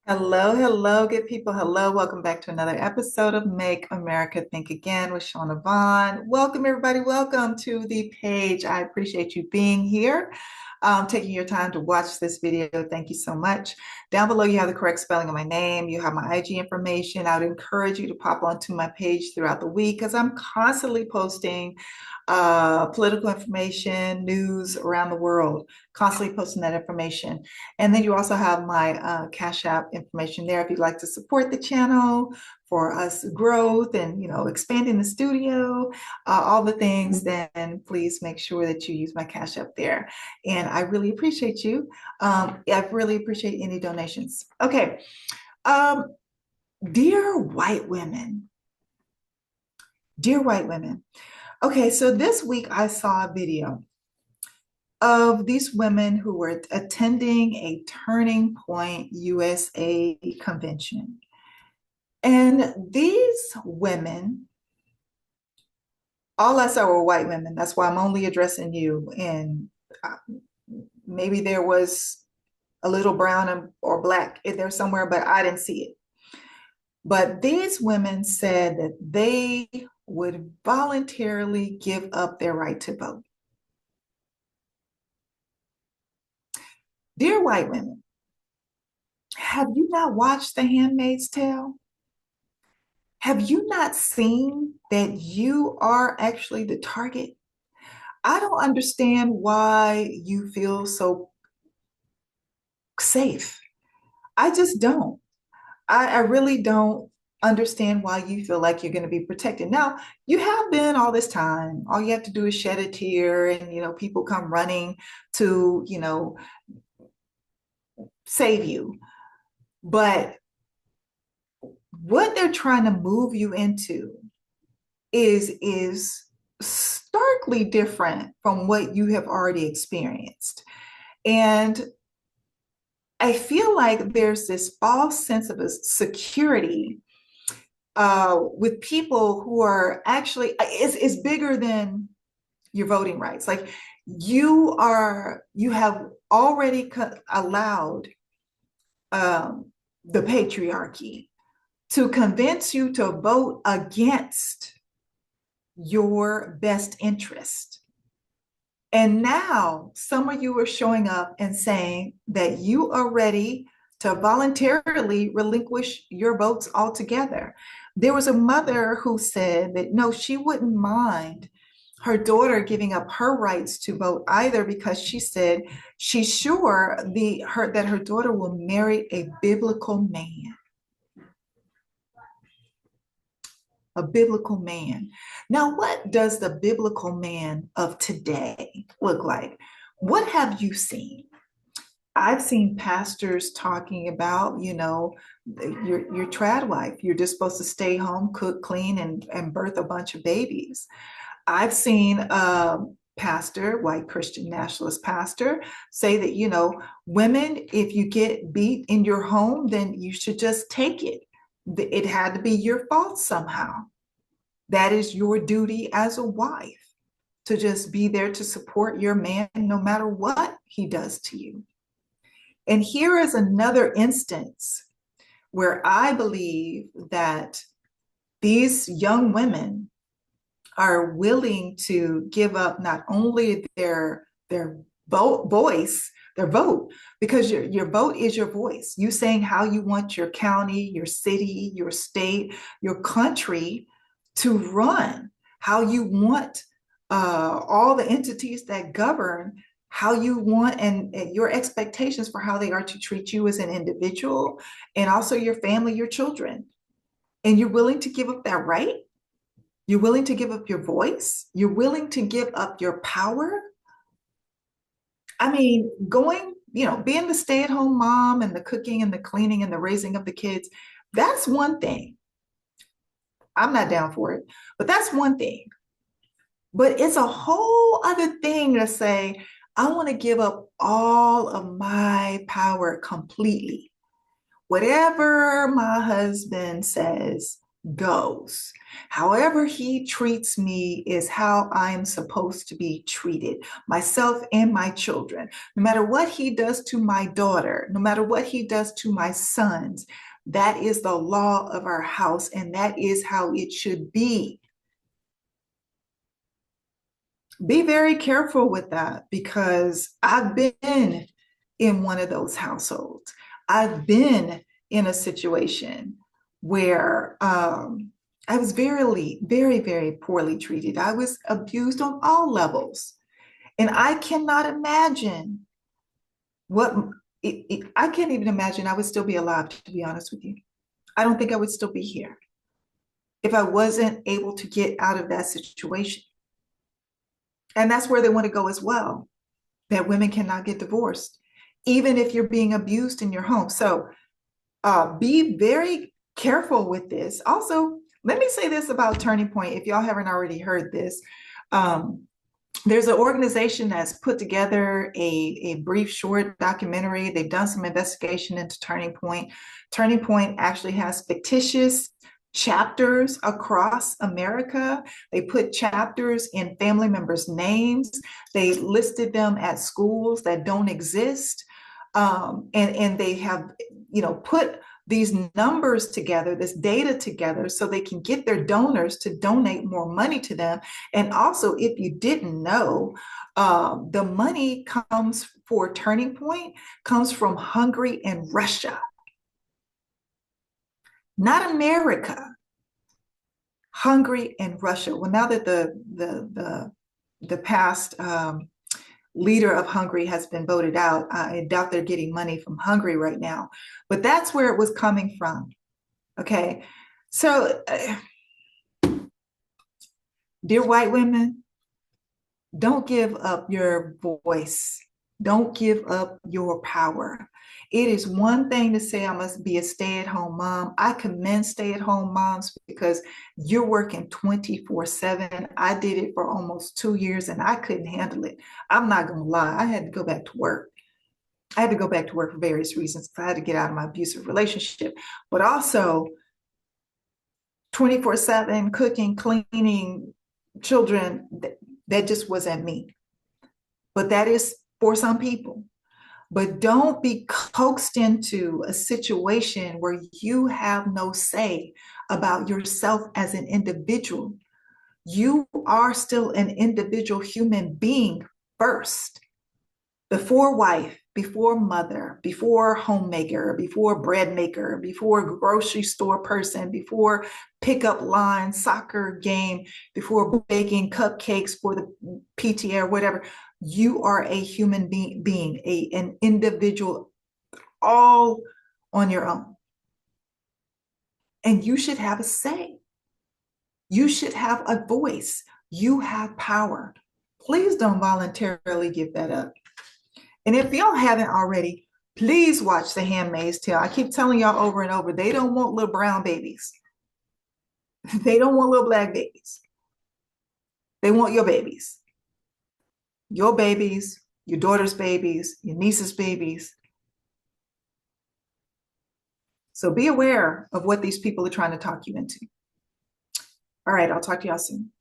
Hello, hello, good people. Hello, welcome back to another episode of Make America Think Again with Vaughn. Welcome, everybody. Welcome to the page. I appreciate you being here, taking your time to watch this video. Thank you so much. Down below, you have the correct spelling of my name. You have my IG information. I would encourage you to pop onto my page throughout the week because I'm constantly posting political information, news around the world, constantly posting that information. And then you also have my Cash App information there if you'd like to support the channel for us growth and expanding the studio, all the things. Then please make sure that you use my Cash App there. And I really appreciate you. I really appreciate any donations. Okay, um, dear white women, dear white women. Okay, so this week I saw a video of these women who were attending a Turning Point USA convention. And these women, all I saw were white women. That's why I'm only addressing you. And uh, maybe there was a little brown or black in there somewhere, but I didn't see it. But these women said that they would voluntarily give up their right to vote. Dear white women, have you not watched The Handmaid's Tale? Have you not seen that you are actually the target? I don't understand why you feel so safe. I just don't. I really don't understand why you feel like you're going to be protected. Now, you have been all this time. All you have to do is shed a tear, and people come running to, save you. But what they're trying to move you into is starkly different from what you have already experienced. And I feel like there's this false sense of a security with people who are actually is bigger than your voting rights. Like you have already allowed the patriarchy to convince you to vote against your best interest. And now some of you are showing up and saying that you are ready to voluntarily relinquish your votes altogether. There was a mother who said that no, she wouldn't mind her daughter giving up her rights to vote either, because she said she's sure that her daughter will marry a biblical man. A biblical man. Now, what does the biblical man of today look like? What have you seen? I've seen pastors talking about, your trad wife. You're just supposed to stay home, cook, clean, and birth a bunch of babies. I've seen pastor, white Christian nationalist pastor, say that, women, if you get beat in your home, then you should just take it. It had to be your fault somehow. That is your duty as a wife, to just be there to support your man no matter what he does to you. And here is another instance where I believe that these young women are willing to give up not only their voice, their vote, because your vote is your voice. You saying how you want your county, your city, your state, your country to run, how you want all the entities that govern, how you want, and your expectations for how they are to treat you as an individual, and also your family, your children. And you're willing to give up that right? You're willing to give up your voice? You're willing to give up your power? I mean, being the stay-at-home mom and the cooking and the cleaning and the raising of the kids, that's one thing. I'm not down for it, but that's one thing. But it's a whole other thing to say, I want to give up all of my power completely. Whatever my husband says, goes. However he treats me is how I am supposed to be treated, myself and my children. No matter what he does to my daughter, no matter what he does to my sons, that is the law of our house, and that is how it should be. Be very careful with that because I've been in one of those households. I've been in a situation where I was very poorly treated. I was abused on all levels. And I cannot imagine what I can't even imagine I would still be alive, to be honest with you. I don't think I would still be here if I wasn't able to get out of that situation. And that's where they want to go as well, that women cannot get divorced, even if you're being abused in your home. So be very careful with this. Also, let me say this about Turning Point, if y'all haven't already heard this. There's an organization that's put together a brief short documentary. They've done some investigation into Turning Point. Turning Point actually has fictitious chapters across America. They put chapters in family members' names. They listed them at schools that don't exist. And they have, put these numbers together, this data together, so they can get their donors to donate more money to them. And also, if you didn't know, the money comes for Turning Point comes from Hungary and Russia, not America. Hungary and Russia. Well, now that the past leader of Hungary has been voted out, I doubt they're getting money from Hungary right now. But that's where it was coming from. Okay, so dear white women, don't give up your voice. Don't give up your power. It is one thing to say I must be a stay-at-home mom. I commend stay-at-home moms because you're working 24/7. I did it for almost 2 years and I couldn't handle it. I'm not going to lie. I had to go back to work. I had to go back to work for various reasons. I had to get out of my abusive relationship, but also 24/7 cooking, cleaning, children, that just wasn't me. But that is for some people. But don't be coaxed into a situation where you have no say about yourself as an individual. You are still an individual human being first, before wife, before mother, before homemaker, before bread maker, before grocery store person, before pickup line, soccer game, before baking cupcakes for the PTA or whatever. You are a human being, an individual, all on your own. And you should have a say. You should have a voice. You have power. Please don't voluntarily give that up. And if y'all haven't already, please watch The Handmaid's Tale. I keep telling y'all over and over, they don't want little brown babies. They don't want little black babies. They want your babies. Your babies, your daughter's babies, your niece's babies. So be aware of what these people are trying to talk you into. All right, I'll talk to y'all soon.